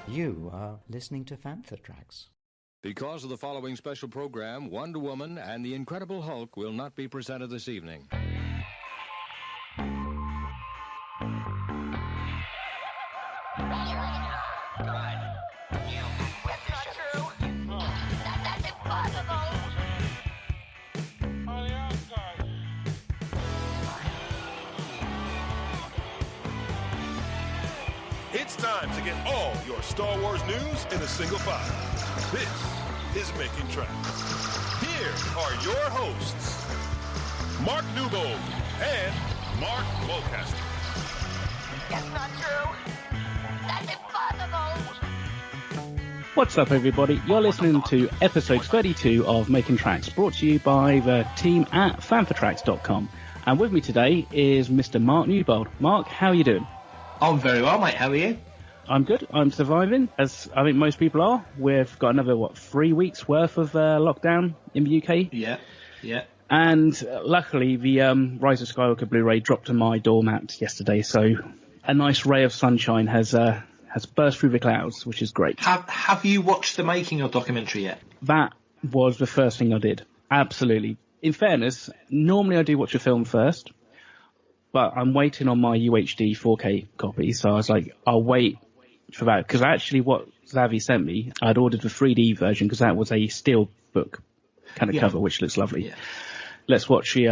You are listening to Fantha Tracks. Because of the following special program, Wonder Woman and the Incredible Hulk will not be presented this evening. It's time to get all your Star Wars news in a single file. This is Making Tracks. Here are your hosts, Mark Newbold and Mark Mulcaster. That's not true. That's impossible. What's up, everybody? You're listening to episode 32 of Making Tracks, brought to you by the team at fanfortracks.com. And with me today is Mr. Mark Newbold. Mark, how are you doing? I'm very well, mate. How are you? I'm good. I'm surviving, as I think most people are. We've got another, 3 weeks worth of lockdown in the UK? Yeah. And luckily, the Rise of Skywalker Blu-ray dropped on my doormat yesterday, so a nice ray of sunshine has burst through the clouds, which is great. Have you watched the making of documentary yet? That was the first thing I did. Absolutely. In fairness, normally I do watch a film first, but I'm waiting on my UHD 4K copy, so I was like, I'll wait for that, because actually what Zavi sent me, I'd ordered the 3D version, because that was a steel book kind of cover, which looks lovely. Yeah. Let's watch the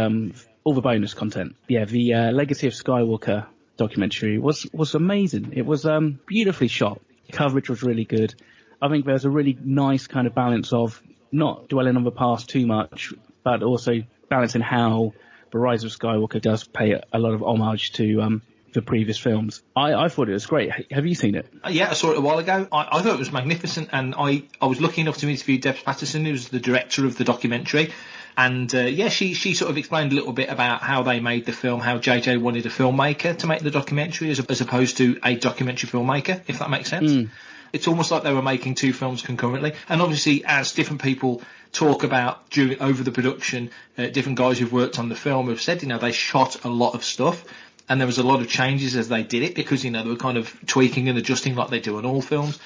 all the bonus content. Yeah, the Legacy of Skywalker documentary was amazing. It was beautifully shot. Coverage was really good. I think there's a really nice kind of balance of not dwelling on the past too much, but also balancing how the Rise of Skywalker does pay a lot of homage to the previous films. I thought it was great. Have you seen it? Yeah, I saw it a while ago. I thought it was magnificent, and I was lucky enough to interview Debs Patterson, who's the director of the documentary. And she sort of explained a little bit about how they made the film, how JJ wanted a filmmaker to make the documentary as opposed to a documentary filmmaker, if that makes sense. It's almost like they were making two films concurrently. And obviously, as different people talk about over the production, different guys who've worked on the film have said, they shot a lot of stuff. And there was a lot of changes as they did it because, they were kind of tweaking and adjusting like they do on all films.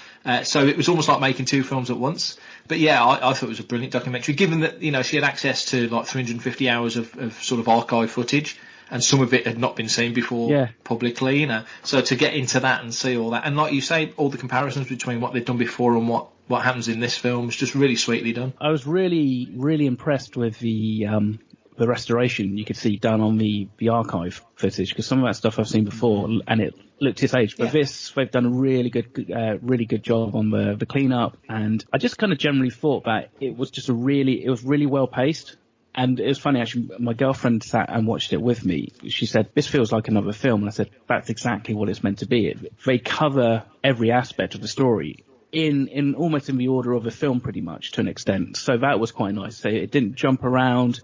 So it was almost like making two films at once. But yeah, I thought it was a brilliant documentary, given that, she had access to like 350 hours of sort of archive footage, and some of it had not been seen before publicly, So to get into that and see all that, and like you say, all the comparisons between what they'd done before and what happens in this film is just really sweetly done. I was really, really impressed with the restoration you could see done on the archive footage, because some of that stuff I've seen before and it looked its age, but this, they've done a really good job on the cleanup, and I just kind of generally thought that it was just it was really well paced. And it was funny, actually, my girlfriend sat and watched it with me. She said, this feels like another film, and I said, that's exactly what it's meant to be. They cover every aspect of the story in almost in the order of the film, pretty much, to an extent. So that was quite nice. So it didn't jump around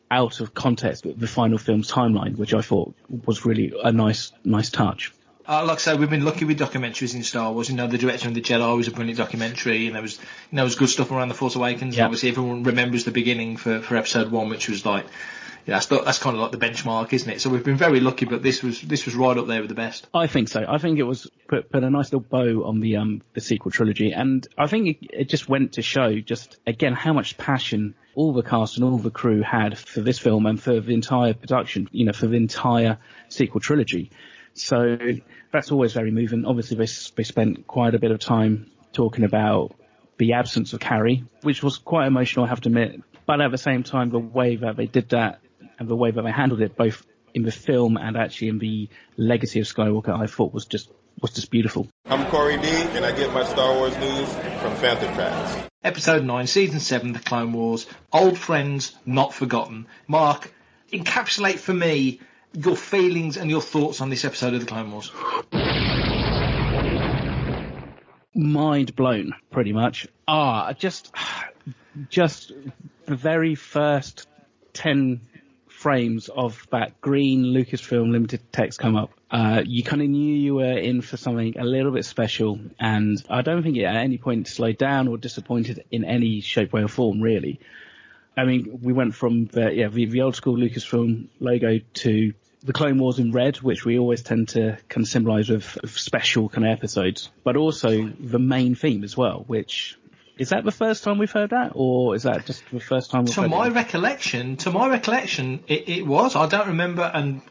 out of context with the final film's timeline, which I thought was really a nice touch. Like I say, we've been lucky with documentaries in Star Wars. The Director of the Jedi was a brilliant documentary, and there was good stuff around The Force Awakens. Yeah. Obviously, everyone remembers the beginning for Episode 1, which was like, that's kind of like the benchmark, isn't it? So we've been very lucky, but this was right up there with the best. I think so. I think it was put a nice little bow on the sequel trilogy, and I think it just went to show just again how much passion all the cast and all the crew had for this film and for the entire production, for the entire sequel trilogy. So that's always very moving. Obviously, they spent quite a bit of time talking about the absence of Carrie, which was quite emotional, I have to admit. But at the same time, the way that they did that and the way that they handled it, both in the film and actually in the Legacy of Skywalker, I thought was just beautiful. I'm Corey D, and I get my Star Wars news from Fantha Tracks. Episode 9, Season 7, The Clone Wars. Old friends, not forgotten. Mark, encapsulate for me your feelings and your thoughts on this episode of The Clone Wars. Mind blown, pretty much. Just the very first 10 frames of that green Lucasfilm limited text come up. You kind of knew you were in for something a little bit special, and I don't think it at any point slowed down or disappointed in any shape, way or form, really. I mean, we went from the old school Lucasfilm logo to the Clone Wars in red, which we always tend to kind of symbolise with special kind of episodes, but also the main theme as well, which... Is that the first time we've heard that, or is that just the first time we've heard it? To my recollection, it was. I don't remember, and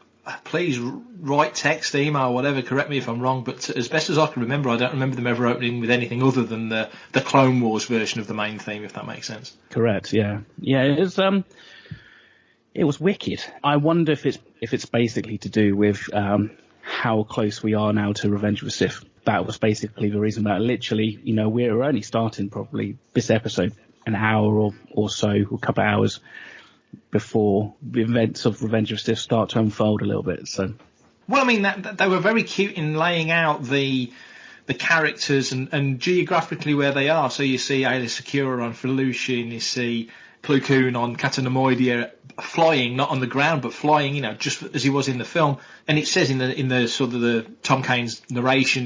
please write, text, email, whatever, correct me if I'm wrong, but as best as I can remember, I don't remember them ever opening with anything other than the Clone Wars version of the main theme, if that makes sense. Correct, yeah. Yeah, it was wicked. I wonder if it's basically to do with how close we are now to Revenge of the Sith. That was basically the reason that literally, we're only starting probably this episode an hour or so, or a couple of hours before the events of Revenge of the Sith start to unfold a little bit. So, well, I mean, they were very cute in laying out the characters and geographically where they are. So you see Aayla Secura on Felucian, you see Plo Koon on Kata Nemoidia flying, not on the ground, but flying, just as he was in the film. And it says in the sort of the Tom Kane's narration,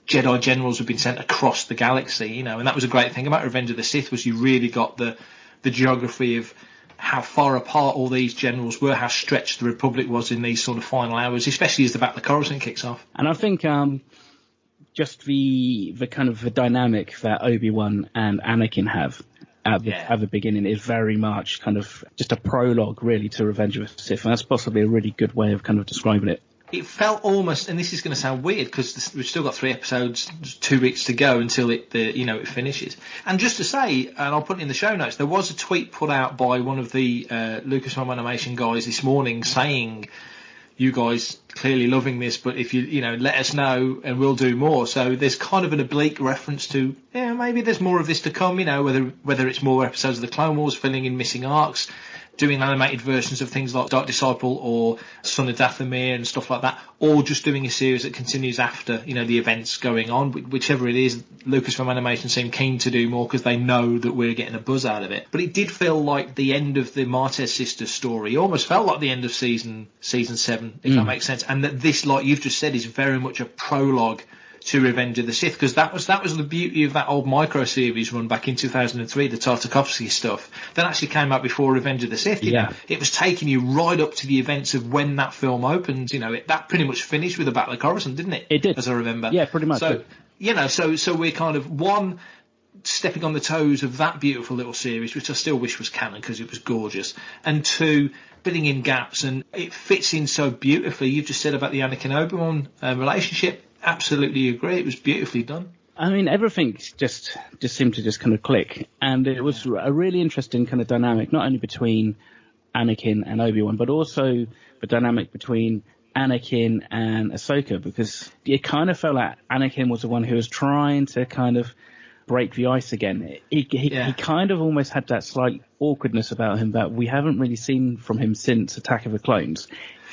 Jedi generals have been sent across the galaxy, and that was a great thing about Revenge of the Sith, was you really got the geography of how far apart all these generals were, how stretched the Republic was in these sort of final hours, especially as the Battle of Coruscant kicks off. And I think just the kind of the dynamic that Obi-Wan and Anakin have at the beginning is very much kind of just a prologue, really, to Revenge of the Sith, and that's possibly a really good way of kind of describing it. It felt almost, and this is going to sound weird because we've still got 3 episodes, 2 weeks to go until it finishes. And just to say, and I'll put it in the show notes, there was a tweet put out by one of the Lucasfilm Animation guys this morning saying, you guys clearly loving this, but if you let us know and we'll do more. So there's kind of an oblique reference to, maybe there's more of this to come, whether it's more episodes of the Clone Wars, filling in missing arcs, doing animated versions of things like Dark Disciple or Son of Dathomir and stuff like that, or just doing a series that continues after, the events going on. Whichever it is, Lucasfilm Animation seem keen to do more because they know that we're getting a buzz out of it. But it did feel like the end of the Martez sisters story. It almost felt like the end of season 7, if that makes sense. And that this, like you've just said, is very much a prologue to Revenge of the Sith, because that was the beauty of that old micro series run back in 2003, the Tartakovsky stuff that actually came out before Revenge of the Sith. It was taking you right up to the events of when that film opened. That pretty much finished with the Battle of Coruscant, didn't it? It did, as I remember. Yeah, pretty much. So so we're kind of one stepping on the toes of that beautiful little series, which I still wish was canon because it was gorgeous, and 2, filling in gaps, and it fits in so beautifully. You've just said about the Anakin Obi-Wan relationship. Absolutely agree. It was beautifully done. I mean, everything just seemed to just kind of click, and it was a really interesting kind of dynamic, not only between Anakin and Obi-Wan, but also the dynamic between Anakin and Ahsoka, because it kind of felt like Anakin was the one who was trying to kind of break the ice again. He kind of almost had that slight awkwardness about him that we haven't really seen from him since Attack of the Clones.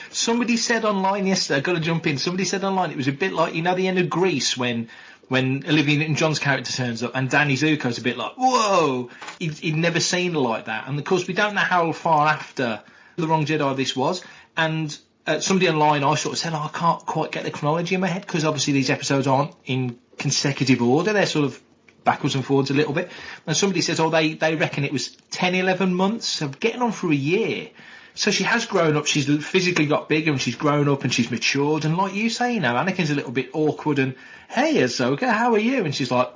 Somebody said online yesterday, I've got to jump in, somebody said online it was a bit like, the end of Grease when Olivia Newton-John's character turns up and Danny Zuko's a bit like, whoa, he'd never seen her like that. And of course we don't know how far after The Wrong Jedi this was, and somebody online, I sort of said, I can't quite get the chronology in my head because obviously these episodes aren't in consecutive order, they're sort of backwards and forwards a little bit. And somebody says, they reckon it was 10, 11 months, so getting on for a year. So she has grown up, she's physically got bigger and she's grown up and she's matured. And like you say, Anakin's a little bit awkward and, hey, Ahsoka, how are you? And she's like,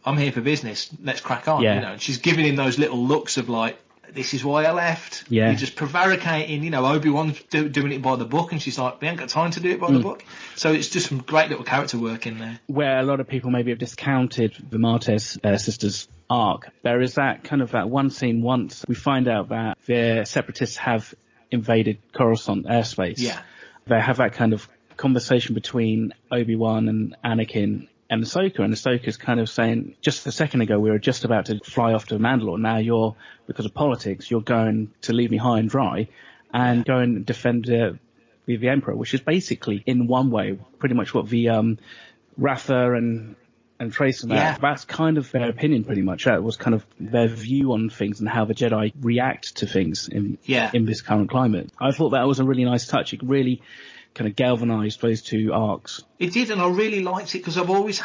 I'm here for business, let's crack on. And she's giving him those little looks of like, this is why I left. Yeah. You're just prevaricating, Obi-Wan's doing it by the book and she's like, we ain't got time to do it by the book. So it's just some great little character work in there. Where a lot of people maybe have discounted the Martez sisters arc, there is that kind of that one scene once we find out that the Separatists have invaded Coruscant airspace. Yeah. They have that kind of conversation between Obi-Wan and Anakin and Ahsoka's kind of saying, just a second ago we were just about to fly off to Mandalore, now because of politics, you're going to leave me high and dry and go and defend the Emperor, which is basically, in one way, pretty much what the Ratha and Trace and that's kind of their opinion pretty much. That was kind of their view on things and how the Jedi react to things in this current climate. I thought that was a really nice touch. It really kind of galvanised those 2 arcs. It did, and I really liked it because I've always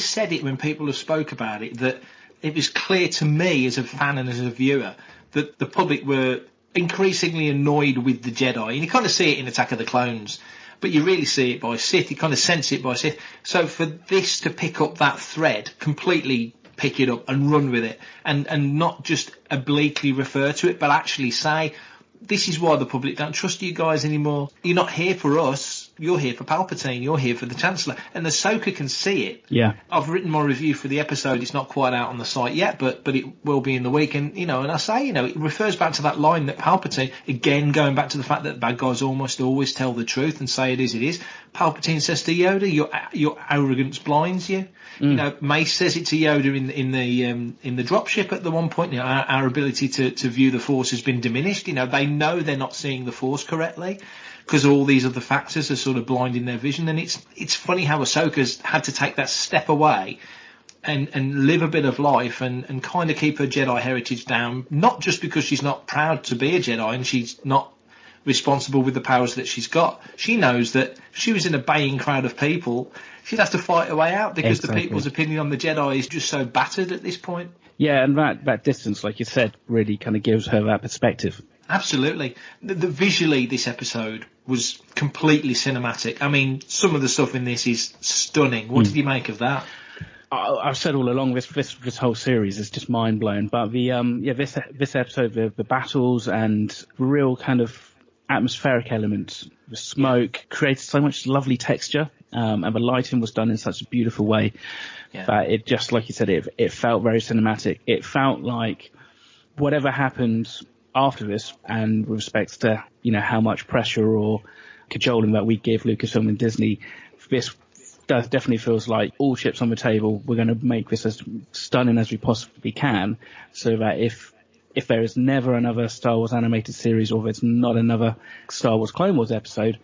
said it when people have spoke about it, that it was clear to me as a fan and as a viewer that the public were increasingly annoyed with the Jedi. And you kind of see it in Attack of the Clones, but you really see it by Sith. You kind of sense it by Sith. So for this to pick up that thread, completely pick it up and run with it, and not just obliquely refer to it, but actually say, this is why the public don't trust you guys anymore. You're not here for us. You're here for Palpatine. You're here for the Chancellor. And Ahsoka can see it. Yeah. I've written my review for the episode. It's not quite out on the site yet, but it will be in the week. And, and I say, it refers back to that line that Palpatine, again, going back to the fact that bad guys almost always tell the truth and say it is. Palpatine says to Yoda, your arrogance blinds you. Mace says it to Yoda in the dropship at the one point. Our ability to view the Force has been diminished. They know they're not seeing the Force correctly because all these other factors are sort of blinding their vision. And it's funny how Ahsoka's had to take that step away and live a bit of life and kind of keep her Jedi heritage down. Not just because she's not proud to be a Jedi and she's not responsible with the powers that she's got. She knows that if she was in a baying crowd of people, she'd have to fight her way out because the people's opinion on the Jedi is just so battered at this point. Yeah, and that distance, like you said, really kind of gives her that perspective. Absolutely. The visually, this episode was completely cinematic. I mean, some of the stuff in this is stunning. What did you make of that? I've said all along, this whole series is just mind blown. But this episode, the battles and real kind of atmospheric elements, the smoke created so much lovely texture, and the lighting was done in such a beautiful way that it just, like you said, it felt very cinematic. It felt like whatever happened after this, and with respect to how much pressure or cajoling that we give Lucasfilm and Disney, this definitely feels like all chips on the table. We're going to make this as stunning as we possibly can, so that if there is never another Star Wars animated series, or if it's not another Star Wars Clone Wars episode,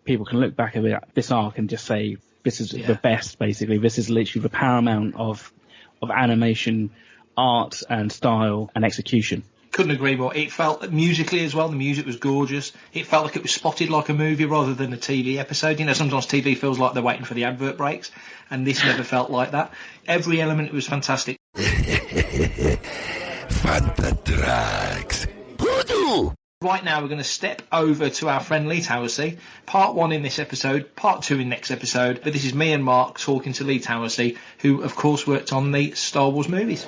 people can look back at this arc and just say, this is the best, basically. This is literally the paramount of animation, art and style and execution. Couldn't agree more. It felt musically as well. The music was gorgeous. It felt like it was spotted like a movie rather than a TV episode. Sometimes TV feels like they're waiting for the advert breaks, and this never felt like that. Every element was fantastic. Fantatrax. Voodoo! Right now we're going to step over to our friend Lee Towersey. Part 1 in this episode, part 2 in next episode. But this is me and Mark talking to Lee Towersey, who of course worked on the Star Wars movies.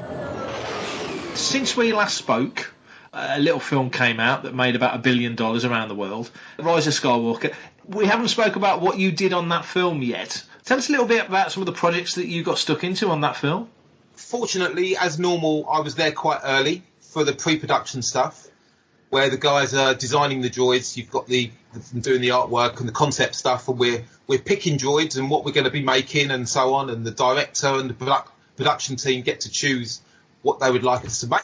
Since we last spoke, a little film came out that made about $1 billion around the world, Rise of Skywalker. We haven't spoke about what you did on that film yet. Tell us a little bit about some of the projects that you got stuck into on that film. Fortunately, as normal, I was there quite early for the pre-production stuff, where the guys are designing the droids. You've got them doing the artwork and the concept stuff, and we're picking droids and what we're going to be making and so on, and the director and the production team get to choose what they would like us to make.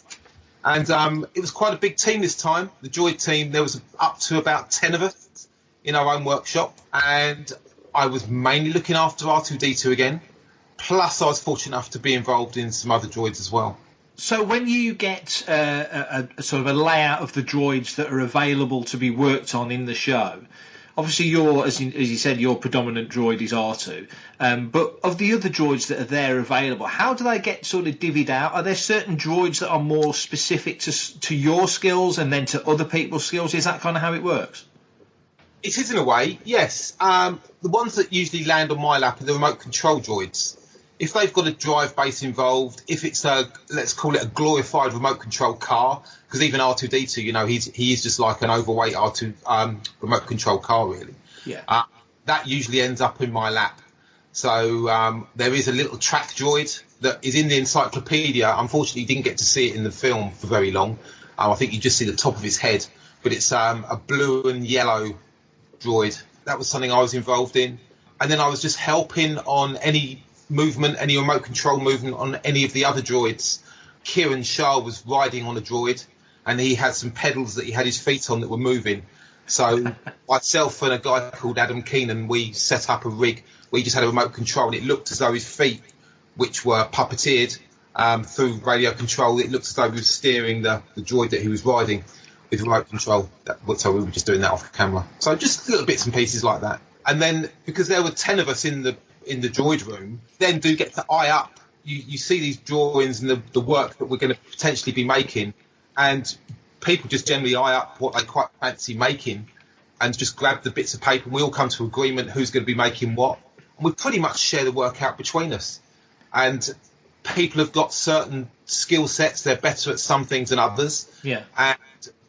And it was quite a big team this time. The droid team, there was up to about 10 of us in our own workshop, and I was mainly looking after R2-D2 again. Plus, I was fortunate enough to be involved in some other droids as well. So when you get a sort of a layout of the droids that are available to be worked on in the show, obviously as you said, your predominant droid is R2. But of the other droids that are there available, how do they get sort of divvied out? Are there certain droids that are more specific to your skills and then to other people's skills? Is that kind of how it works? It is in a way, yes. The ones that usually land on my lap are the remote control droids. If they've got a drive base involved, if it's let's call it a glorified remote control car, because even R2-D2, he is just like an overweight R2 remote control car, really. Yeah. That usually ends up in my lap. So there is a little track droid that is in the encyclopedia. Unfortunately, you didn't get to see it in the film for very long. I think you just see the top of his head, but it's a blue and yellow droid. That was something I was involved in. And then I was just helping on any movement, any remote control movement on any of the other droids. Kieran Shah was riding on a droid, and he had some pedals that he had his feet on that were moving. So myself and a guy called Adam Keenan, we set up a rig where he just had a remote control, and it looked as though his feet, which were puppeteered through radio control, it looked as though he was steering the droid that he was riding with remote control. So we were just doing that off camera. So just little bits and pieces like that. And then, because there were 10 of us in the droid room, then do get to eye up. You see these drawings and the work that we're going to potentially be making, and people just generally eye up what they quite fancy making and just grab the bits of paper, and we all come to agreement who's going to be making what. And we pretty much share the work out between us. And people have got certain skill sets. They're better at some things than others. Yeah. And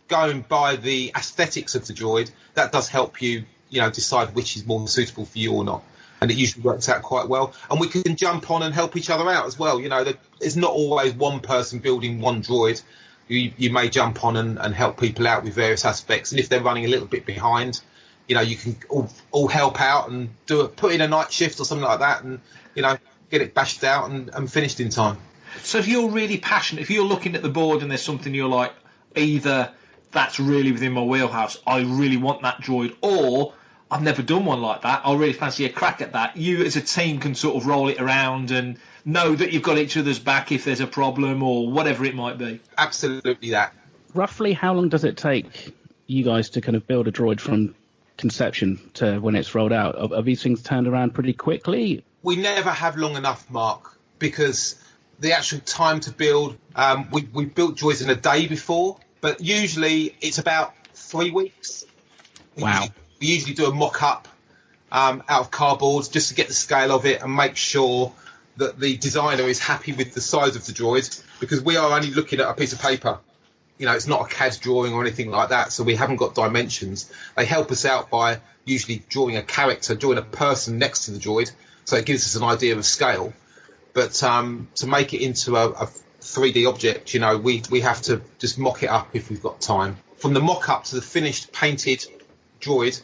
going by the aesthetics of the droid, that does help you, decide which is more suitable for you or not. And it usually works out quite well. And we can jump on and help each other out as well. There's not always one person building one droid. You may jump on and help people out with various aspects. And if they're running a little bit behind, you can all help out and put in a night shift or something like that, and get it bashed out and finished in time. So if you're really passionate, if you're looking at the board and there's something you're like, either that's really within my wheelhouse, I really want that droid, or I've never done one like that, I really fancy a crack at that, you as a team can sort of roll it around and know that you've got each other's back if there's a problem or whatever it might be. Absolutely that. Roughly how long does it take you guys to kind of build a droid from conception to when it's rolled out? Are these things turned around pretty quickly? We never have long enough, Mark, because the actual time to build, we built droids in a day before, but usually it's about 3 weeks. Wow. We usually do a mock-up out of cardboard just to get the scale of it and make sure that the designer is happy with the size of the droid, because we are only looking at a piece of paper. It's not a CAD drawing or anything like that, so we haven't got dimensions. They help us out by usually drawing a character, drawing a person next to the droid, so it gives us an idea of scale. But to make it into a 3D object, we have to just mock it up if we've got time. From the mock-up to the finished painted droid,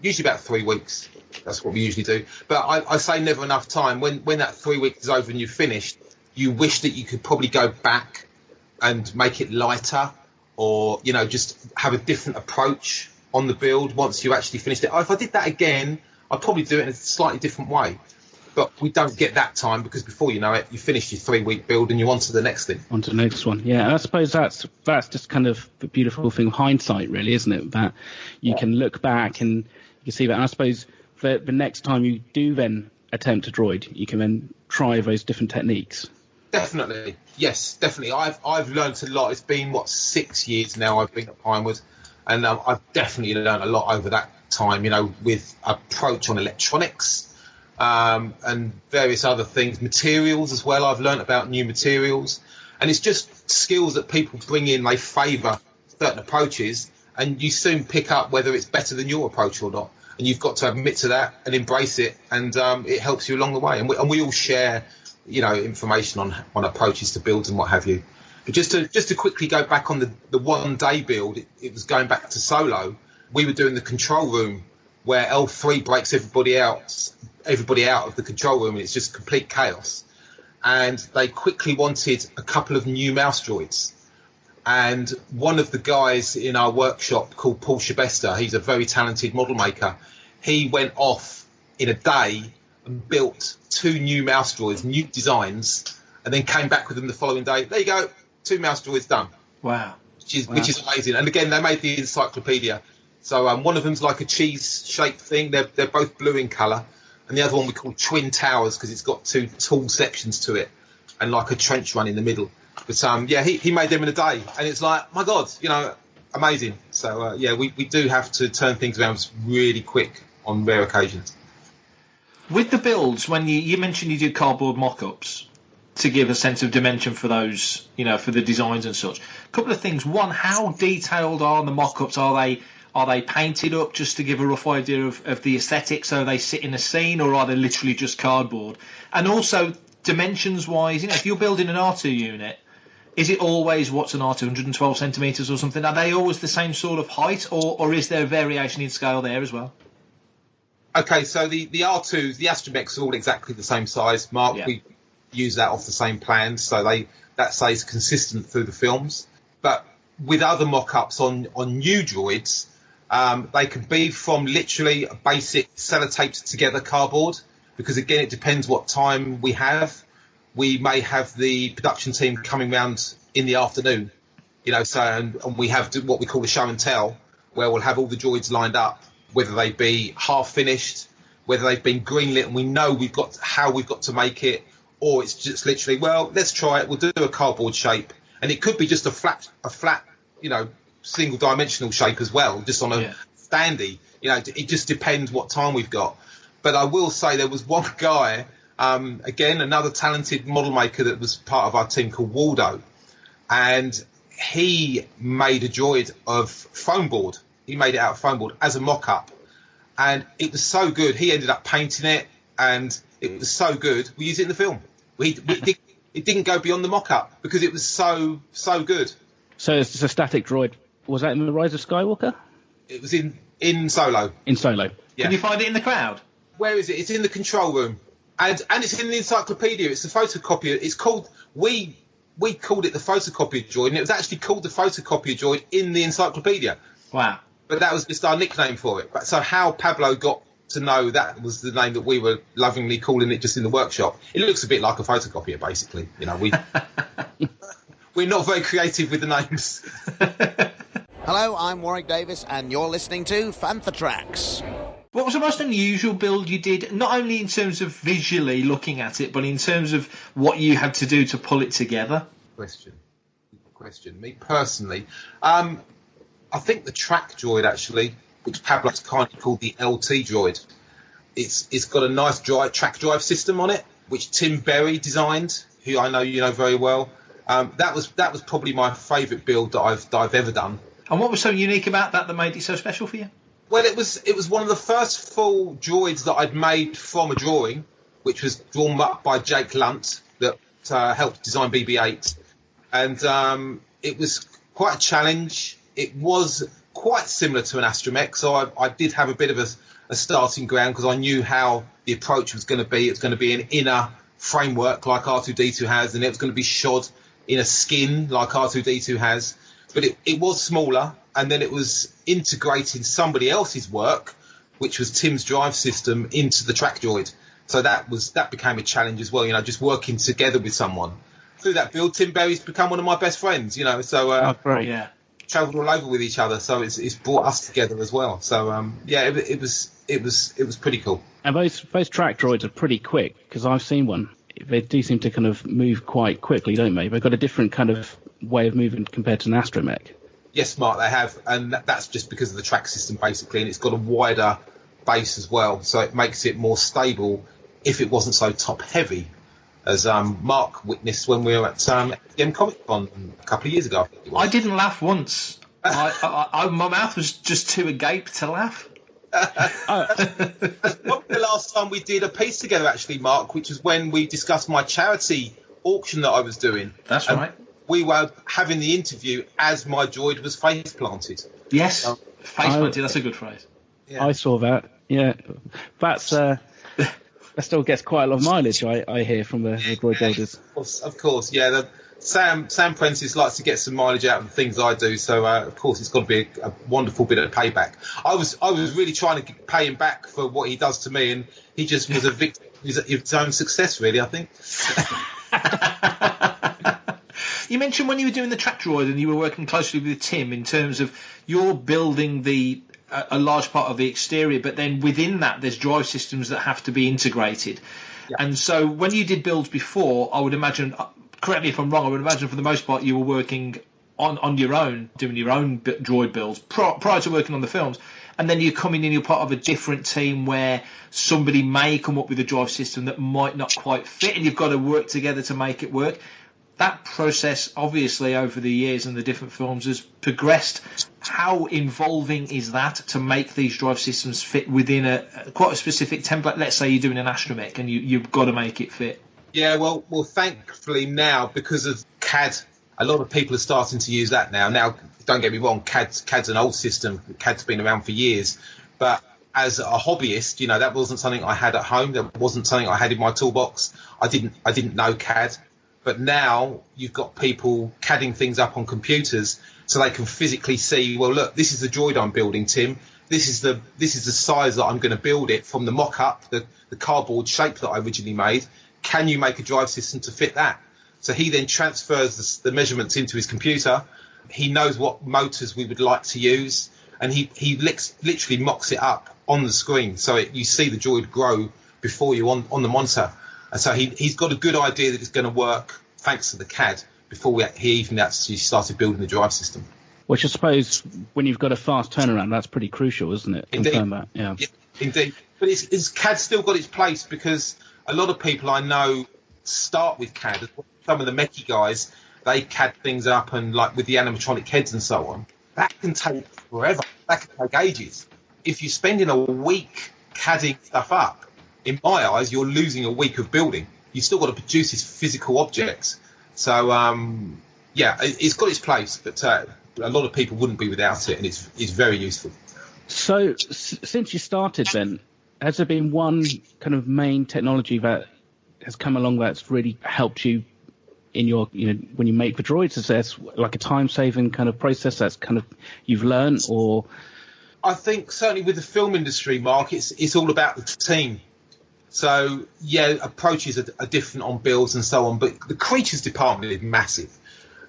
usually about 3 weeks. That's what we usually do. But I say never enough time. When that 3 weeks is over and you've finished, you wish that you could probably go back and make it lighter, or just have a different approach on the build once you actually finished it. If I did that again, I'd probably do it in a slightly different way. But we don't get that time, because before you know it, you finish your 3 week build and you're on to the next thing. On to the next one, yeah. And I suppose that's just kind of the beautiful thing of hindsight, really, isn't it? That you can look back and you can see that. And I suppose the next time you do then attempt a droid, you can then try those different techniques. Definitely, yes, definitely. I've learned a lot. It's been 6 years now I've been at Pinewood, and I've definitely learned a lot over that time. With approach on electronics, and various other things, materials as well. I've learned about new materials, and it's just skills that people bring in. They favour certain approaches, and you soon pick up whether it's better than your approach or not. And you've got to admit to that and embrace it, and it helps you along the way. And we all share information on approaches to builds and what have you. But just to quickly go back on the 1 day build, it was going back to Solo. We were doing the control room where L3 breaks everybody out of the control room, and it's just complete chaos. And they quickly wanted a couple of new mouse droids. And one of the guys in our workshop, called Paul Shabesta, he's a very talented model maker. He went off in a day and built 2 new mouse droids, new designs, and then came back with them the following day. There you go, 2 mouse droids done. Wow. Which is amazing. And again, they made the encyclopedia. So one of them's like a cheese-shaped thing. They're both blue in colour. And the other one we call Twin Towers, because it's got 2 tall sections to it and like a trench run in the middle. But he made them in a day. And it's like, my God, amazing. So we do have to turn things around really quick on rare occasions. With the builds, when you mentioned you do cardboard mock-ups to give a sense of dimension for those, for the designs and such. A couple of things. One, how detailed are the mock-ups? Are they painted up just to give a rough idea of the aesthetics, so they sit in a scene, or are they literally just cardboard? And also, dimensions-wise, if you're building an R2 unit, is it always, what's an R2, 112 centimetres or something? Are they always the same sort of height, or is there variation in scale there as well? Okay, so the R2s, the astromechs are all exactly the same size, Mark. Yeah. We use that off the same plans, so that stays consistent through the films. But with other mock-ups on new droids, they can be from literally a basic sellotaped together cardboard, because again, it depends what time we have. We may have the production team coming round in the afternoon, and we have what we call a show and tell, where we'll have all the droids lined up, whether they be half finished, whether they've been greenlit and we know how we've got to make it, or it's just literally, well, let's try it. We'll do a cardboard shape, and it could be just a flat single dimensional shape as well, just on a standee. It just depends what time we've got. But I will say there was one guy, again, another talented model maker that was part of our team called Waldo, and he made a droid of foam board. He made it out of foam board as a mock-up, and it was so good. He ended up painting it, and it was so good. We used it in the film. It didn't go beyond the mock-up because it was so good. So it's a static droid. Was that in the Rise of Skywalker? It was in Solo. In Solo. Yeah. Can you find it in the crowd? Where is it? It's in the control room, and it's in the encyclopedia. It's the photocopier. It's called we called it the photocopier droid, and it was actually called the photocopier droid in the encyclopedia. Wow! But that was just our nickname for it. But so how Pablo got to know that was the name that we were lovingly calling it just in the workshop. It looks a bit like a photocopier, basically. We're not very creative with the names. Hello, I'm Warwick Davis, and you're listening to Fantha Tracks. What was the most unusual build you did, not only in terms of visually looking at it, but in terms of what you had to do to pull it together? Question. Me personally, I think the track droid, actually, which Pablo's kindly called the LT droid, it's got a nice track drive system on it, which Tim Berry designed, who I know you know very well. That was probably my favourite build that I've ever done. And what was so unique about that made it so special for you? Well, it was one of the first full droids that I'd made from a drawing, which was drawn up by Jake Lunt, that helped design BB-8. And it was quite a challenge. It was quite similar to an astromech, so I did have a bit of a starting ground because I knew how the approach was going to be. It was going to be an inner framework like R2-D2 has, and it was going to be shod in a skin like R2-D2 has. But it was smaller, and then it was integrating somebody else's work, which was Tim's drive system, into the track droid. So that became a challenge as well, just working together with someone. Through that build, Tim Berry's become one of my best friends, so great. Yeah. Travelled all over with each other, so it's brought us together as well. So it was pretty cool. And those track droids are pretty quick, because I've seen one. They do seem to kind of move quite quickly, don't they? They've got a different kind of way of moving compared to an astromech. Yes, Mark, they have, and that's just because of the track system, basically, and it's got a wider base as well, so it makes it more stable if it wasn't so top-heavy, as Mark witnessed when we were at MGM Comic Con a couple of years ago. I didn't laugh once. My mouth was just too agape to laugh. That's probably the last time we did a piece together, actually, Mark, which was when we discussed my charity auction that I was doing. That's right. We were having the interview as my droid was face planted. Yes, face planted. That's a good phrase. Yeah. I saw that. Yeah, that's that still gets quite a lot of mileage. I hear from the droid builders. Of course. Yeah. Sam Prentice likes to get some mileage out of the things I do, so of course it's got to be a wonderful bit of payback. I was really trying to pay him back for what he does to me, and he just was a victim of his own success, really, I think. You mentioned when you were doing the track droid and you were working closely with Tim in terms of you're building a large part of the exterior, but then within that there's drive systems that have to be integrated. Yeah. And so when you did builds before, I would imagine, correct me if I'm wrong, I would imagine for the most part you were working on your own, doing your own droid builds prior to working on the films. And then you're coming in, you're part of a different team where somebody may come up with a drive system that might not quite fit, and you've got to work together to make it work. That process, obviously, over the years and the different films has progressed. How involving is that to make these drive systems fit within quite a specific template? Let's say you're doing an astromech and you've got to make it fit. Yeah, well, thankfully now, because of CAD, a lot of people are starting to use that now. Now, don't get me wrong, CAD's an old system. CAD's been around for years. But as a hobbyist, that wasn't something I had at home. That wasn't something I had in my toolbox. I didn't know CAD. But now you've got people CADing things up on computers so they can physically see, well, look, this is the droid I'm building, Tim. This is the size that I'm going to build it from the mock-up, the cardboard shape that I originally made. Can you make a drive system to fit that? So he then transfers the measurements into his computer. He knows what motors we would like to use, and he literally mocks it up on the screen. So you see the droid grow before you on the monitor. And so he's got a good idea that it's going to work thanks to the CAD before he even actually started building the drive system. Which I suppose when you've got a fast turnaround, that's pretty crucial, isn't it? Indeed. Confirm that, yeah. Indeed. But CAD's still got its place, because a lot of people I know start with CAD. Some of the mechie guys, they CAD things up, and like with the animatronic heads and so on, that can take forever. That can take ages. If you're spending a week CADing stuff up, in my eyes, you're losing a week of building. You've still got to produce these physical objects. So, yeah, it's got its place, but a lot of people wouldn't be without it, and it's very useful. So, since you started then, has there been one kind of main technology that has come along that's really helped you in your, when you make the droids? Is there like a time-saving kind of process that's kind of you've learned, or? I think certainly with the film industry, Mark, it's all about the team. So, yeah, approaches are different on builds and so on, but the creatures department is massive.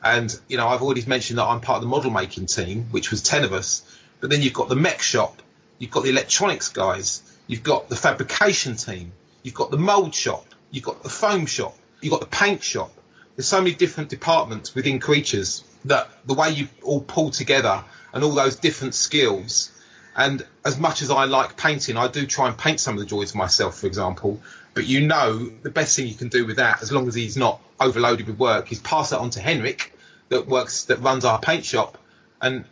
And, I've already mentioned that I'm part of the model making team, which was 10 of us. But then you've got the mech shop, you've got the electronics guys, you've got the fabrication team, you've got the mould shop, you've got the foam shop, you've got the paint shop. There's so many different departments within creatures that the way you all pull together and all those different skills. And as much as I like painting, I do try and paint some of the droids myself, for example. But the best thing you can do with that, as long as he's not overloaded with work, is pass it on to Henrik that runs our paint shop, and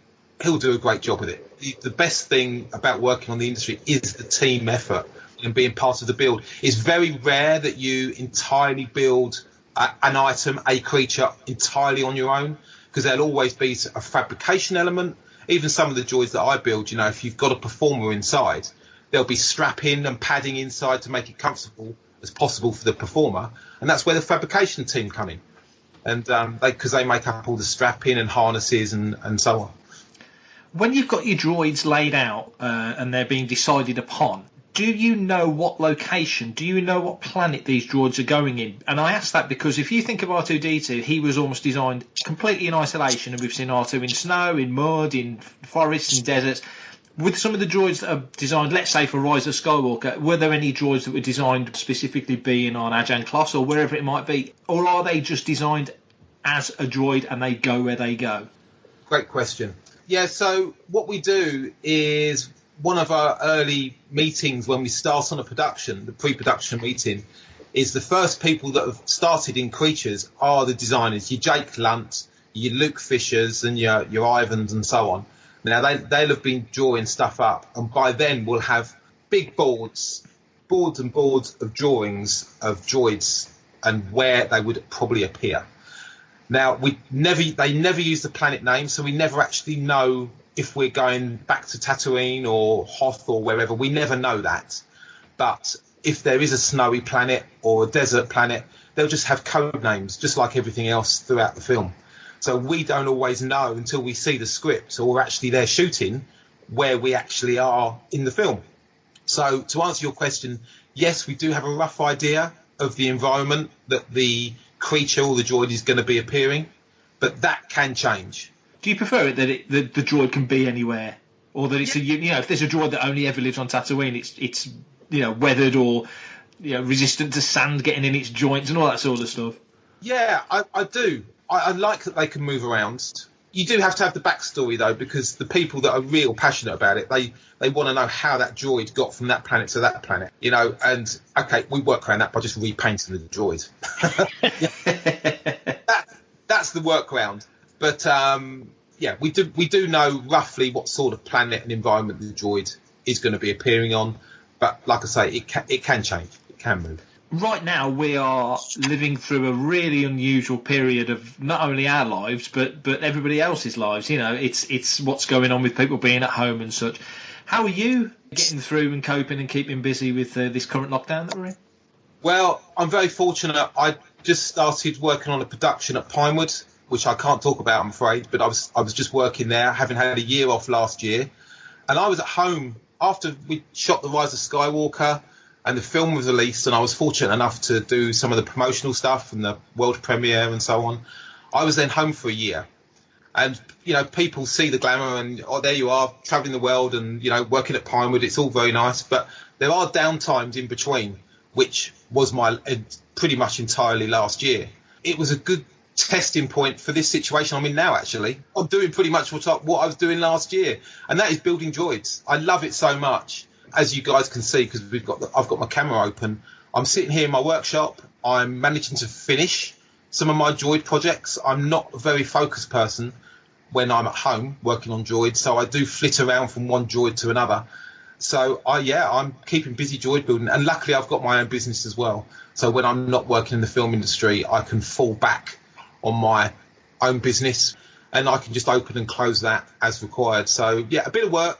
he'll do a great job with it. The best thing about working on the industry is the team effort and being part of the build. It's very rare that you entirely build an item, a creature, entirely on your own, because there'll always be a fabrication element. Even some of the droids that I build, if you've got a performer inside, there'll be strapping and padding inside to make it comfortable as possible for the performer, and that's where the fabrication team come in, and because they make up all the strapping and harnesses and so on. When you've got your droids laid out and they're being decided upon, do you know what location, do you know what planet these droids are going in? And I ask that because if you think of R2-D2, he was almost designed completely in isolation, and we've seen R2 in snow, in mud, in forests, in deserts. With some of the droids that are designed, let's say for Rise of Skywalker, were there any droids that were designed specifically being on Ajan Kloss or wherever it might be? Or are they just designed as a droid and they go where they go? Great question. Yeah, so what we do is one of our early meetings when we start on a production, the pre-production meeting, is the first people that have started in creatures are the designers, your Jake Lunt, your Luke Fishers and your Ivans and so on. Now, they'll have been drawing stuff up, and by then we'll have big boards and boards of drawings of droids and where they would probably appear. Now, they never use the planet name, so we never actually know if we're going back to Tatooine or Hoth or wherever. We never know that. But if there is a snowy planet or a desert planet, they'll just have code names, just like everything else throughout the film. So we don't always know until we see the script or we're actually there shooting where we actually are in the film. So to answer your question, yes, we do have a rough idea of the environment that the creature or the droid is going to be appearing, but that can change. Do you prefer it that the droid can be anywhere, or that it's if there's a droid that only ever lives on Tatooine, it's weathered or resistant to sand getting in its joints and all that sort of stuff? Yeah, I do. I like that they can move around. You do have to have the backstory though, because the people that are real passionate about it, they want to know how that droid got from that planet to that planet, and okay, we work around that by just repainting the droid. That's the workaround. But we do know roughly what sort of planet and environment the droid is going to be appearing on. But like I say, it can change. It can move. Right now, we are living through a really unusual period of not only our lives, but everybody else's lives. It's what's going on with people being at home and such. How are you getting through and coping and keeping busy with this current lockdown that we're in? Well, I'm very fortunate. I just started working on a production at Pinewood, which I can't talk about, I'm afraid, but I was just working there, having had a year off last year. And I was at home after we shot the Rise of Skywalker and the film was released, and I was fortunate enough to do some of the promotional stuff and the world premiere and so on. I was then home for a year. And, people see the glamour and, there you are, travelling the world and, working at Pinewood. It's all very nice. But there are downtimes in between, which was my pretty much entirely last year. It was a good testing point for this situation I'm in now, actually. I'm doing pretty much what I was doing last year, and that is building droids. I love it so much, as you guys can see, because I've got my camera open. I'm sitting here in my workshop. I'm managing to finish some of my droid projects. I'm not a very focused person when I'm at home working on droids, so I do flit around from one droid to another. So I'm keeping busy droid building, and luckily I've got my own business as well. So when I'm not working in the film industry, I can fall back on my own business, and I can just open and close that as required. So yeah, a bit of work,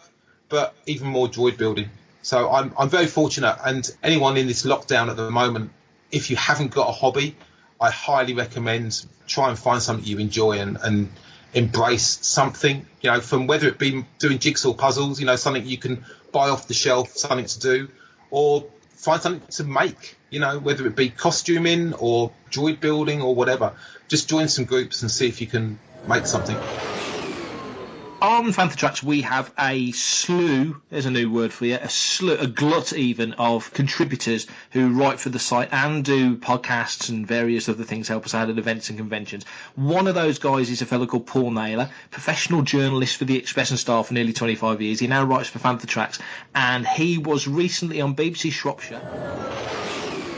but even more droid building. So I'm very fortunate, and anyone in this lockdown at the moment, if you haven't got a hobby, I highly recommend try and find something you enjoy and embrace something, from whether it be doing jigsaw puzzles, something you can buy off the shelf, something to do, or find something to make, whether it be costuming or droid building or whatever. Just join some groups and see if you can make something. On Fantha Tracks, we have a slew, there's a new word for you, a glut even of contributors who write for the site and do podcasts and various other things, help us out at events and conventions. One of those guys is a fellow called Paul Naylor, professional journalist for the Express and Star for nearly 25 years. He now writes for Fantha Tracks, and he was recently on BBC Shropshire.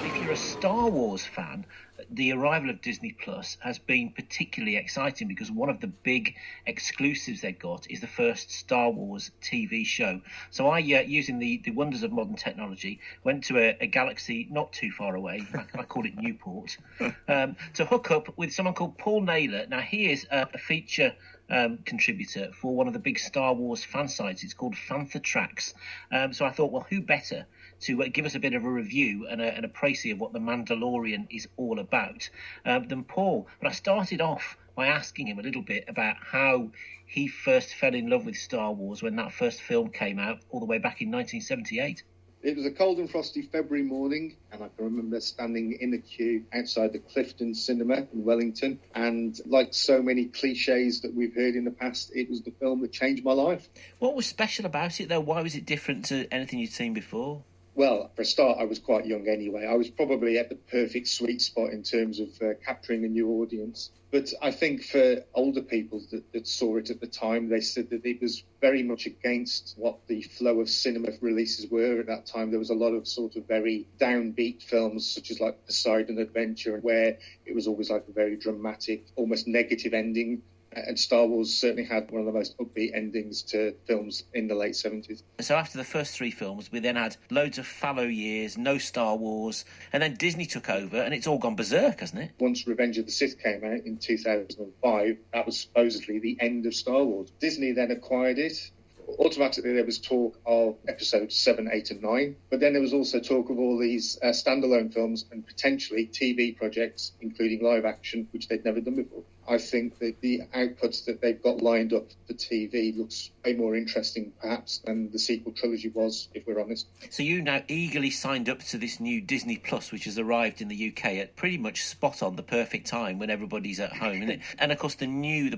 If you're a Star Wars fan, the arrival of Disney Plus has been particularly exciting because one of the big exclusives they've got is the first Star Wars TV show. So I, using the wonders of modern technology, went to a galaxy not too far away, I call it Newport, to hook up with someone called Paul Naylor. Now, he is a feature contributor for one of the big Star Wars fan sites. It's called Fantha Tracks. So I thought, well, who better to give us a bit of a review and a précis of what The Mandalorian is all about than Paul. But I started off by asking him a little bit about how he first fell in love with Star Wars when that first film came out all the way back in 1978. It was a cold and frosty February morning, and I can remember standing in the queue outside the Clifton Cinema in Wellington. And like so many cliches that we've heard in the past, it was the film that changed my life. What was special about it, though? Why was it different to anything you'd seen before? Well, for a start, I was quite young anyway. I was probably at the perfect sweet spot in terms of capturing a new audience. But I think for older people that saw it at the time, they said that it was very much against what the flow of cinema releases were at that time. There was a lot of sort of very downbeat films, such as like Poseidon Adventure, where it was always like a very dramatic, almost negative ending. And Star Wars certainly had one of the most upbeat endings to films in the late 70s. So after the first three films, we then had loads of fallow years, no Star Wars, and then Disney took over, and it's all gone berserk, hasn't it? Once Revenge of the Sith came out in 2005, that was supposedly the end of Star Wars. Disney then acquired it. Automatically, there was talk of episodes 7, 8 and 9, but then there was also talk of all these standalone films and potentially TV projects, including live action, which they'd never done before. I think that the outputs that they've got lined up for TV looks way more interesting, perhaps, than the sequel trilogy was, if we're honest. So you now eagerly signed up to this new Disney Plus, which has arrived in the UK at pretty much spot on the perfect time when everybody's at home, isn't it? And of course, the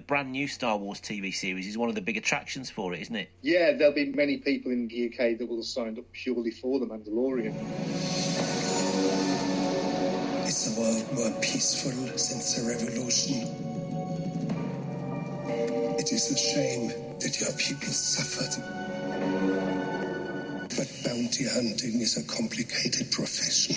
brand new Star Wars TV series is one of the big attractions for it, isn't it? Yeah, there'll be many people in the UK that will have signed up purely for The Mandalorian. Is the world more peaceful since the revolution? It is a shame that your people suffered. But bounty hunting is a complicated profession.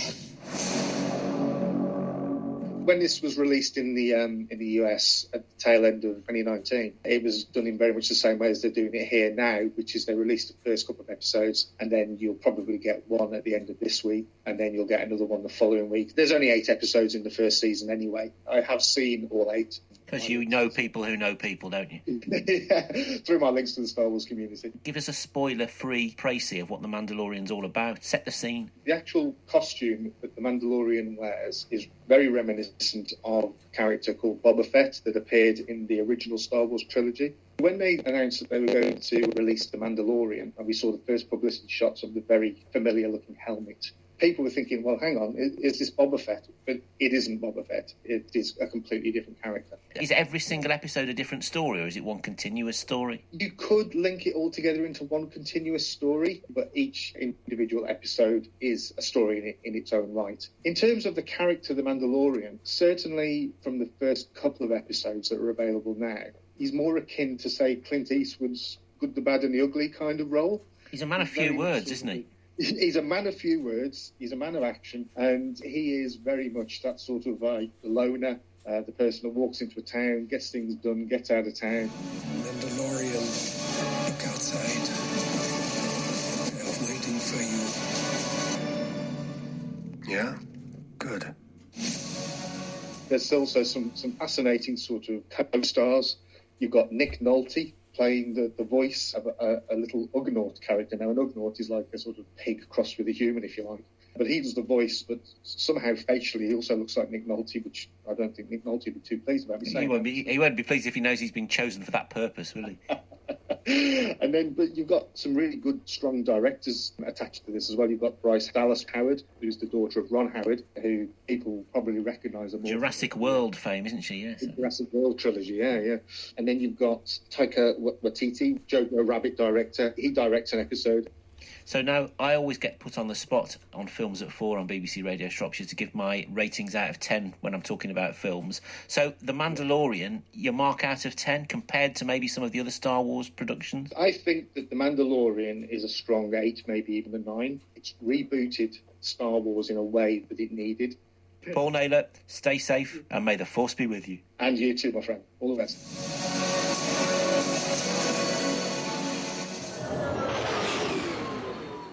When this was released in the US at the tail end of 2019, it was done in very much the same way as they're doing it here now, which is they released the first couple of episodes, and then you'll probably get one at the end of this week, and then you'll get another one the following week. There's only 8 episodes in the first season anyway. I have seen all 8. Because you know people who know people, don't you? Yeah, through my links to the Star Wars community. Give us a spoiler-free précis of what The Mandalorian's all about. Set the scene. The actual costume that The Mandalorian wears is very reminiscent of a character called Boba Fett that appeared in the original Star Wars trilogy. When they announced that they were going to release The Mandalorian, and we saw the first publicity shots of the very familiar-looking helmet, people were thinking, well, hang on, is this Boba Fett? But it isn't Boba Fett. It is a completely different character. Is every single episode a different story, or is it one continuous story? You could link it all together into one continuous story, but each individual episode is a story in its own right. In terms of the character, the Mandalorian, certainly from the first couple of episodes that are available now, he's more akin to, say, Clint Eastwood's Good, the Bad and the Ugly kind of role. He's a man of few words, isn't he? He's a man of few words, he's a man of action, and he is very much that sort of the loner, the person that walks into a town, gets things done, gets out of town. Mandalorian, look outside. I'm waiting for you. Yeah? Good. There's also some fascinating sort of co-stars. You've got Nick Nolte playing the voice of a little Ugnaught character. Now, an Ugnaught is like a sort of pig crossed with a human, if you like. But he does the voice, but somehow facially he also looks like Nick Nolte, which I don't think Nick Nolte would be too pleased about me saying. He won't be pleased if he knows he's been chosen for that purpose, will he? And then, but you've got some really good, strong directors attached to this as well. You've got Bryce Dallas Howard, who's the daughter of Ron Howard, who people probably recognise. Jurassic World fame, isn't she? Yes. The Jurassic World trilogy, yeah. And then you've got Taika Waititi, Jojo Rabbit director. He directs an episode. So now I always get put on the spot on Films at 4 on BBC Radio Shropshire to give my ratings out of 10 when I'm talking about films. So The Mandalorian, your mark out of 10 compared to maybe some of the other Star Wars productions? I think that The Mandalorian is a strong 8, maybe even a 9. It's rebooted Star Wars in a way that it needed. Paul Naylor, stay safe and may the Force be with you. And you too, my friend. All the best.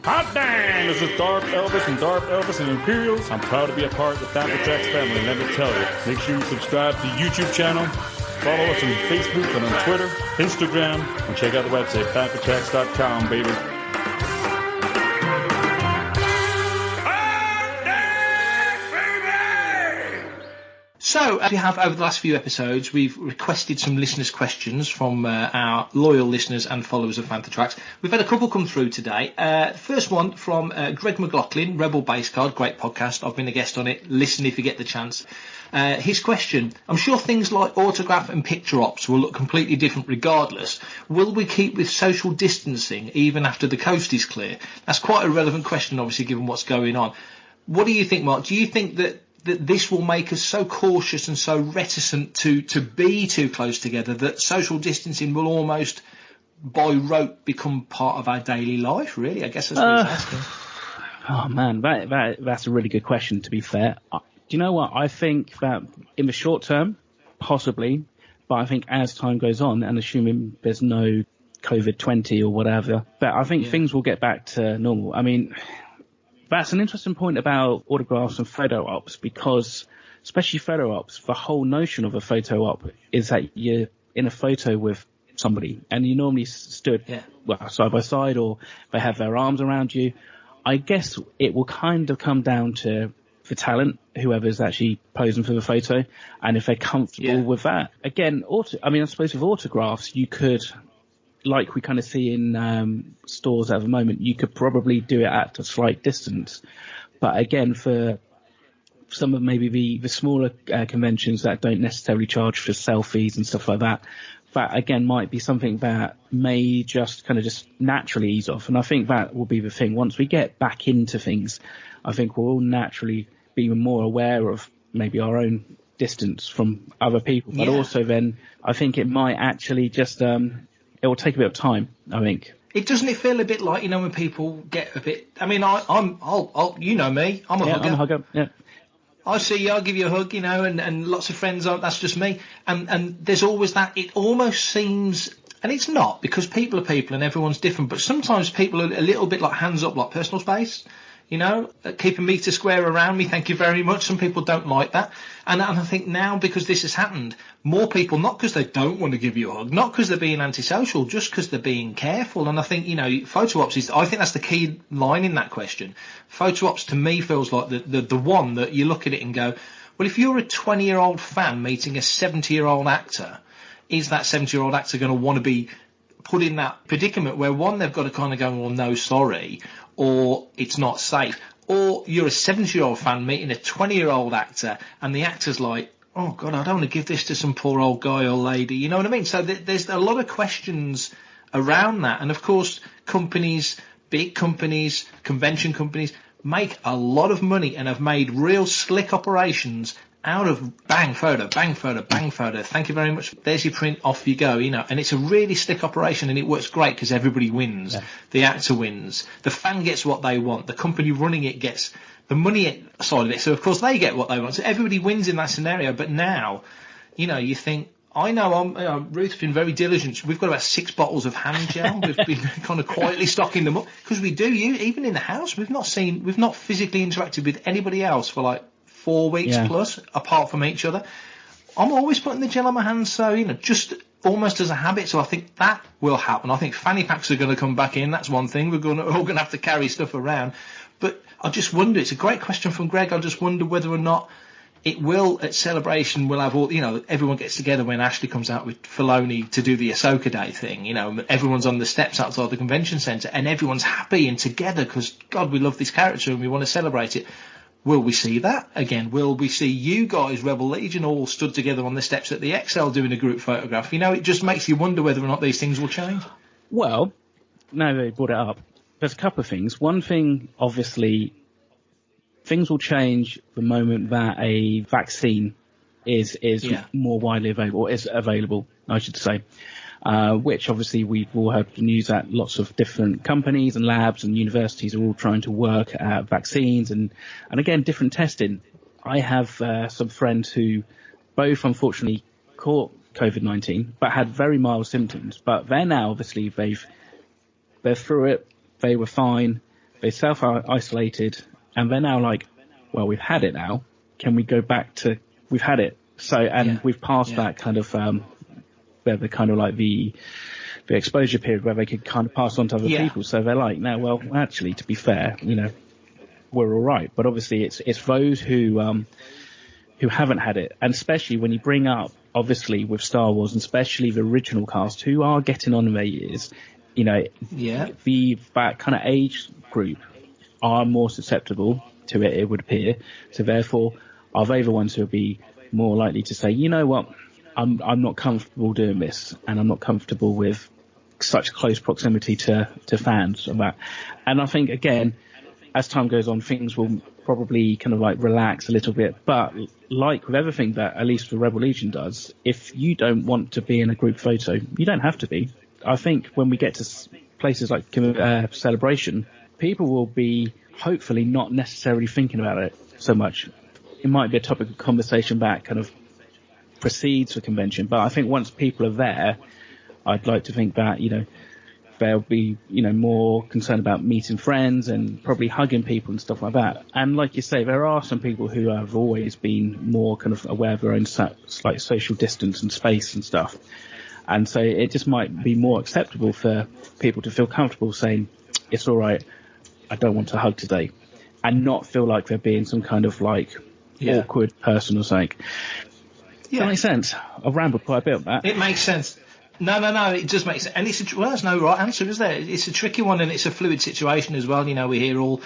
Hot dang! This is Darth Elvis and Imperials. I'm proud to be a part of the Panther Tracks family, and let me tell you, make sure you subscribe to the YouTube channel, follow us on Facebook and on Twitter, Instagram, and check out the website, panthertracks.com, baby. So, as we have over the last few episodes, we've requested some listeners' questions from our loyal listeners and followers of Panther Tracks. We've had a couple come through today. First one from Greg McLaughlin, Rebel Base Card, great podcast. I've been a guest on it. Listen if you get the chance. His question, I'm sure things like autograph and picture ops will look completely different regardless. Will we keep with social distancing even after the coast is clear? That's quite a relevant question, obviously, given what's going on. What do you think, Mark? Do you think that this will make us so cautious and so reticent to be too close together that social distancing will almost by rote become part of our daily life, really? I guess that's what he's asking. Oh man, that's a really good question, to be fair. Do you know what? I think that in the short term, possibly, but I think as time goes on, and assuming there's no COVID-20 or whatever, that I think things will get back to normal. I mean, that's an interesting point about autographs and photo ops, because especially photo ops, the whole notion of a photo op is that you're in a photo with somebody and you normally stood side by side, or they have their arms around you. I guess it will kind of come down to the talent, whoever's actually posing for the photo, and if they're comfortable with that. Again, I suppose with autographs, you could, like we kind of see in stores at the moment, you could probably do it at a slight distance. But again, for some of maybe the smaller conventions that don't necessarily charge for selfies and stuff like that, that again might be something that may just kind of just naturally ease off. And I think that will be the thing. Once we get back into things, I think we'll all naturally be more aware of maybe our own distance from other people. But also then I think it might actually just it will take a bit of time, I think. Doesn't it feel a bit like, when people get a bit, I'll you know me, I'm a hugger. I'm a hugger, yeah. I see you, I'll give you a hug, and lots of friends aren't, that's just me. And there's always that, it almost seems, and it's not, because people are people and everyone's different, but sometimes people are a little bit like hands up, like personal space. Keep a metre square around me, thank you very much. Some people don't like that. And I think now, because this has happened, more people, not because they don't want to give you a hug, not because they're being antisocial, just because they're being careful. And I think, photo ops I think that's the key line in that question. Photo ops to me feels like the one that you look at it and go, well, if you're a 20-year-old fan meeting a 70-year-old actor, is that 70-year-old actor going to want to be put in that predicament where, one, they've got to kind of go, well, no, sorry, or it's not safe? Or you're a 70-year-old fan meeting a 20-year-old actor, and the actor's like, oh, God, I don't want to give this to some poor old guy or lady. You know what I mean? So there's a lot of questions around that. And, of course, companies, big companies, convention companies, make a lot of money and have made real slick operations out of bang photo, bang photo, bang photo. Thank you very much. There's your print, off you go, you know. And it's a really slick operation, and it works great because everybody wins. Yeah. The actor wins. The fan gets what they want. The company running it gets the money side of it. So, of course, they get what they want. So everybody wins in that scenario. But now, you know, you think, I know Ruth's been very diligent. We've got about 6 bottles of hand gel. We've been kind of quietly stocking them up because we do. Even in the house, we've not physically interacted with anybody else for like 4 weeks plus, apart from each other. I'm always putting the gel on my hands, so, you know, just almost as a habit. So I think that will happen. I think fanny packs are going to come back in. That's one thing. We're all going to have to carry stuff around. But I just wonder, it's a great question from Greg. I just wonder whether or not it will, at Celebration, we'll have all, you know, everyone gets together when Ashley comes out with Filoni to do the Ahsoka Day thing, you know, everyone's on the steps outside the convention centre and everyone's happy and together because, God, we love this character and we want to celebrate it. Will we see that again? Will we see you guys, Rebel Legion, all stood together on the steps at the XL doing a group photograph? You know, it just makes you wonder whether or not these things will change. Well, now they brought it up, there's a couple of things. One thing, obviously, things will change the moment that a vaccine is more widely available, or is available, I should say. Which obviously we've all heard the news that lots of different companies and labs and universities are all trying to work at vaccines and again, different testing. I have some friends who both unfortunately caught COVID-19 but had very mild symptoms, but they're now obviously they're through it, they were fine, they self-isolated, and they're now like, well, we've had it now, can we go back to, we've had it, so, and we've passed that kind of where they're kind of like the exposure period where they could kind of pass on to other people. So they're like, no, well, actually, to be fair, you know, we're all right. But obviously, it's those who haven't had it, and especially when you bring up, obviously, with Star Wars, and especially the original cast who are getting on in their years, you know, that kind of age group are more susceptible to it, it would appear. So therefore, are they the ones who will be more likely to say, you know what, I'm not comfortable doing this, and I'm not comfortable with such close proximity to fans and that. And I think, again, as time goes on, things will probably kind of like relax a little bit. But like with everything that at least the Rebel Legion does, if you don't want to be in a group photo, you don't have to be. I think when we get to places like Celebration, people will be hopefully not necessarily thinking about it so much. It might be a topic of conversation that kind of precedes the convention, but I think once people are there, I'd like to think that, you know, they'll be, you know, more concerned about meeting friends and probably hugging people and stuff like that. And like you say, there are some people who have always been more kind of aware of their own like social distance and space and stuff. And so it just might be more acceptable for people to feel comfortable saying, it's all right, I don't want to hug today, and not feel like they're being some kind of like awkward person or something. Does that make sense? I've rambled quite a bit on that. It makes sense. No, it does make sense. And it's well, there's no right answer, is there? It's a tricky one, and it's a fluid situation as well. You know, we hear all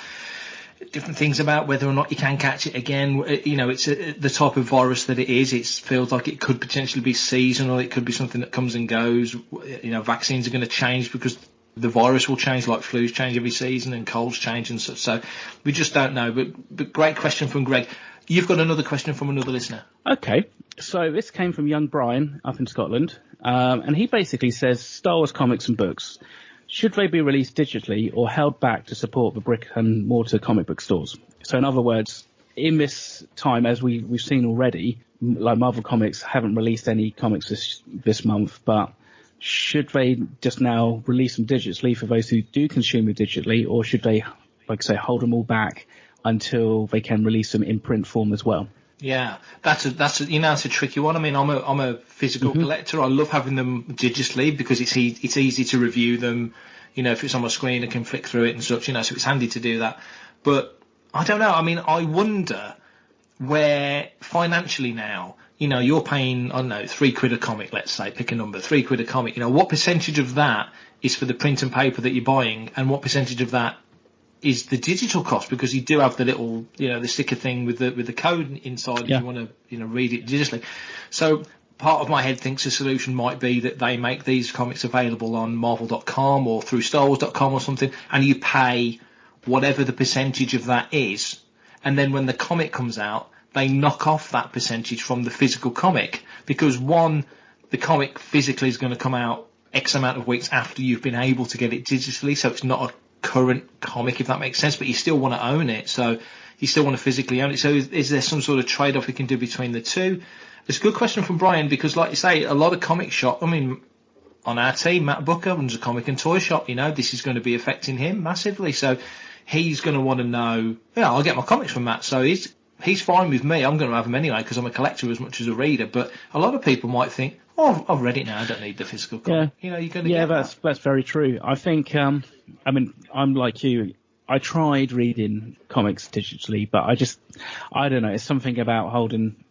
different things about whether or not you can catch it again. You know, it's the type of virus that it is. It feels like it could potentially be seasonal. It could be something that comes and goes. You know, vaccines are going to change because the virus will change, like flus change every season and colds change and such. So we just don't know. But great question from Greg. You've got another question from another listener. Okay, so this came from young Brian up in Scotland, and he basically says, Star Wars comics and books, should they be released digitally or held back to support the brick and mortar comic book stores? So in other words, in this time, as we've seen already, like Marvel Comics haven't released any comics this month, but should they just now release them digitally for those who do consume it digitally, or should they, like I say, hold them all back until they can release them in print form as well? Yeah, that's a tricky one. I mean, I'm a physical collector. I love having them digitally because it's easy to review them. You know, if it's on my screen, I can flick through it and such. You know, so it's handy to do that. But I don't know. I mean, I wonder where financially now, you know, you're paying, I don't know, £3 a comic. Let's say, pick a number, £3 a comic. You know, what percentage of that is for the print and paper that you're buying, and what percentage of that is the digital cost, because you do have the little, the sticker thing with the code inside if you want to, read it digitally. So part of my head thinks a solution might be that they make these comics available on Marvel.com or through StarWars.com or something, and you pay whatever the percentage of that is, and then when the comic comes out, they knock off that percentage from the physical comic, because the comic physically is going to come out X amount of weeks after you've been able to get it digitally, so it's not a current comic, if that makes sense, but you still want to own it, so you still want to physically own it. So is there some sort of trade-off we can do between the two? It's a good question from Brian, because like you say, a lot of comic shop, on our team, Matt Booker runs a comic and toy shop, this is going to be affecting him massively, so he's going to want to know, I'll get my comics from Matt, so he's fine with me, I'm going to have them anyway because I'm a collector as much as a reader, but a lot of people might think, I've read it now, I don't need the physical comic. You're going to get that. That's very true. I think, I'm like you, I tried reading comics digitally, but I don't know, it's something about holding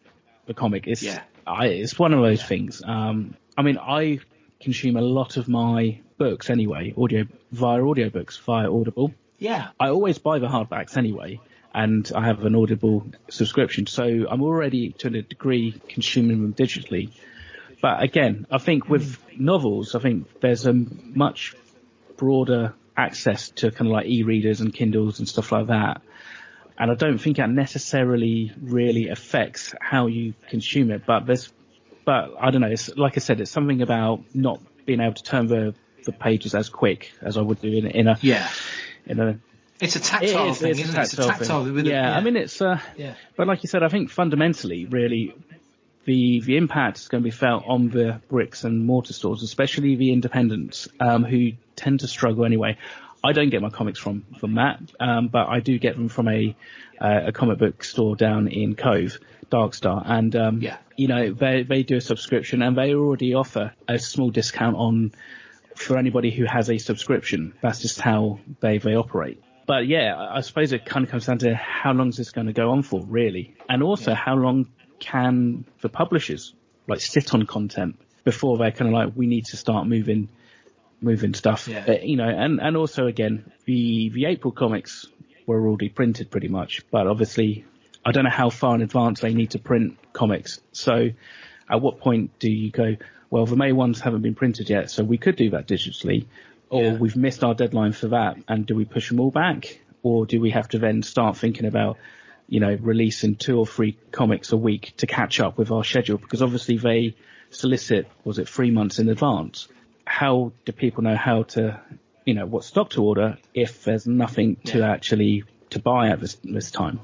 the comic. It's one of those things. I consume a lot of my books anyway, via audiobooks, via Audible. Yeah. I always buy the hardbacks anyway, and I have an Audible subscription, so I'm already to a degree consuming them digitally. But again, I think with novels, I think there's a much broader access to kind of like e-readers and Kindles and stuff like that. And I don't think that necessarily really affects how you consume it. But I don't know. It's like I said, it's something about not being able to turn the pages as quick as I would do in a. It's a tactile thing, isn't it? It's a tactile thing. Yeah. But like you said, I think fundamentally, really, the impact is going to be felt on the bricks and mortar stores, especially the independents, who tend to struggle anyway. I don't get my comics from that, but I do get them from a comic book store down in Cove, Darkstar, and they do a subscription, and they already offer a small discount for anybody who has a subscription. That's just how they operate. But I suppose it kind of comes down to how long is this going to go on for, really, and also how long can the publishers sit on content before they're kind of like, we need to start moving stuff, and also again, the April comics were already printed pretty much, but obviously I don't know how far in advance they need to print comics. So at what point do you go, well, the May ones haven't been printed yet, so we could do that digitally, or we've missed our deadline for that, and do we push them all back, or do we have to then start thinking about releasing 2 or 3 comics a week to catch up with our schedule, because obviously they solicit, 3 months in advance. How do people know how to, what stock to order if there's nothing to buy at this time?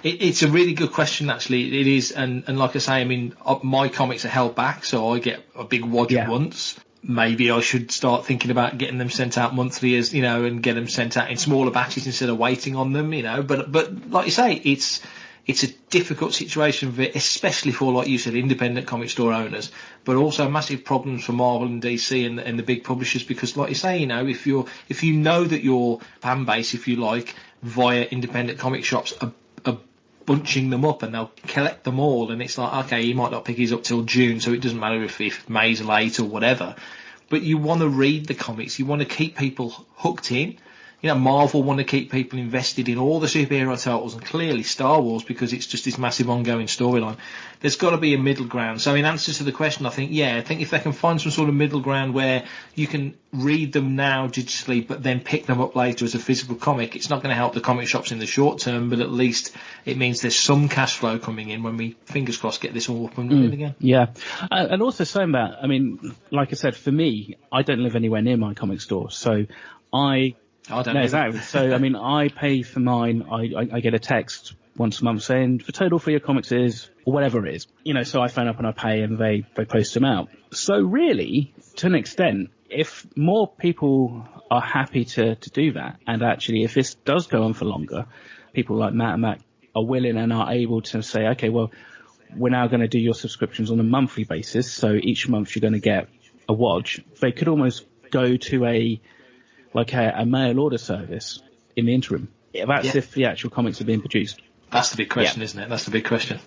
It's a really good question, actually. It is, and like I say, my comics are held back, so I get a big wad at once. Maybe I should start thinking about getting them sent out monthly, and get them sent out in smaller batches instead of waiting on them, But like you say, it's a difficult situation, especially for, like you said, independent comic store owners, but also massive problems for Marvel and DC and the big publishers, because, like you say, if you know that your fan base, if you like, via independent comic shops are bunching them up, and they'll collect them all, and it's like, okay, you might not pick his up till June, so it doesn't matter if May's late or whatever, but you want to read the comics, you want to keep people hooked in. Marvel want to keep people invested in all the superhero titles, and clearly Star Wars, because it's just this massive ongoing storyline. There's got to be a middle ground. So in answer to the question, I think if they can find some sort of middle ground where you can read them now digitally, but then pick them up later as a physical comic, it's not going to help the comic shops in the short term, but at least it means there's some cash flow coming in when we, fingers crossed, get this all up and running again. Yeah. And also saying that, like I said, for me, I don't live anywhere near my comic store, so I don't know. Exactly. So, I pay for mine. I get a text once a month saying the total for your comics is, or whatever it is. So I phone up and I pay, and they post them out. So really, to an extent, if more people are happy to do that, and actually if this does go on for longer, people like Matt and Matt are willing and are able to say, okay, well, we're now going to do your subscriptions on a monthly basis. So each month you're going to get a watch. They could almost go to a mail order service in the interim. That's if the actual comics are being produced. That's the big question, isn't it? That's the big question.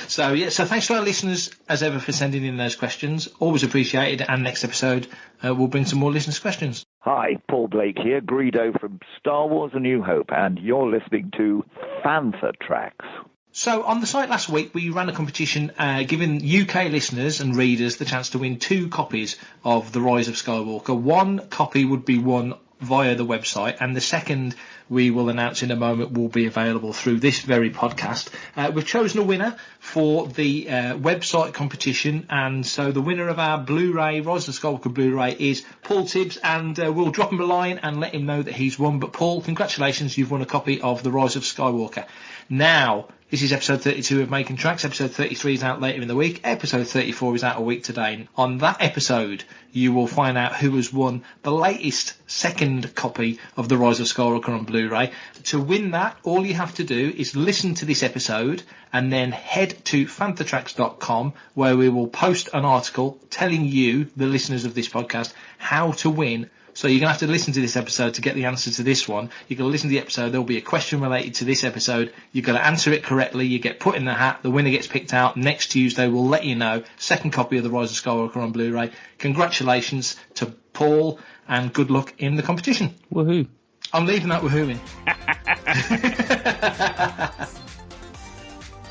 So thanks to our listeners, as ever, for sending in those questions. Always appreciated. And next episode, we'll bring some more listeners' questions. Hi, Paul Blake here, Greedo from Star Wars A New Hope, and you're listening to Fantha Tracks. So on the site last week, we ran a competition giving UK listeners and readers the chance to win 2 copies of The Rise of Skywalker. 1 copy would be won via the website, and the second we will announce in a moment will be available through this very podcast. We've chosen a winner for the website competition, and so the winner of our Blu-ray, Rise of Skywalker Blu-ray, is Paul Tibbs, and we'll drop him a line and let him know that he's won. But Paul, congratulations, you've won a copy of The Rise of Skywalker. Now, this is episode 32 of Making Tracks. Episode 33 is out later in the week. Episode 34 is out a week today. On that episode, you will find out who has won the latest second copy of The Rise of Skywalker on Blu-ray. To win that, all you have to do is listen to this episode and then head to fanthatracks.com, where we will post an article telling you, the listeners of this podcast, how to win. So you're going to have to listen to this episode to get the answer to this one. You're going to listen to the episode. There'll be a question related to this episode. You've got to answer it correctly. You get put in the hat. The winner gets picked out. Next Tuesday, we'll let you know. Second copy of The Rise of Skywalker on Blu-ray. Congratulations to Paul, and good luck in the competition. Woohoo. I'm leaving that woohooing.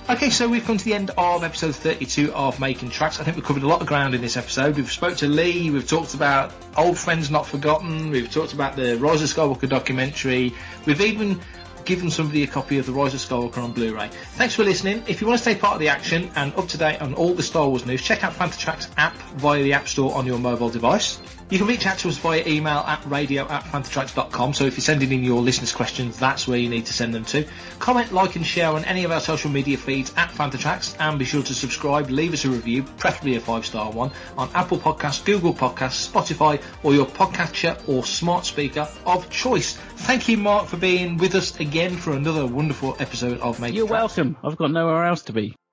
Okay, so we've come to the end of episode 32 of Making Tracks. I think we've covered a lot of ground in this episode. We've spoke to Lee, we've talked about Old Friends Not Forgotten, we've talked about the Rise of Skywalker documentary, we've even given somebody a copy of The Rise of Skywalker on Blu-ray. Thanks for listening. If you want to stay part of the action and up to date on all the Star Wars news, check out Fantha Tracks app via the App Store on your mobile device. You can reach out to us via email at radio@fanthatracks.com, so if you're sending in your listeners' questions, that's where you need to send them to. Comment, like and share on any of our social media feeds at Fantha Tracks, and be sure to subscribe, leave us a review, preferably a 5-star one, on Apple Podcasts, Google Podcasts, Spotify, or your podcatcher or smart speaker of choice. Thank you, Mark, for being with us again for another wonderful episode of Making Tracks. You're welcome. I've got nowhere else to be.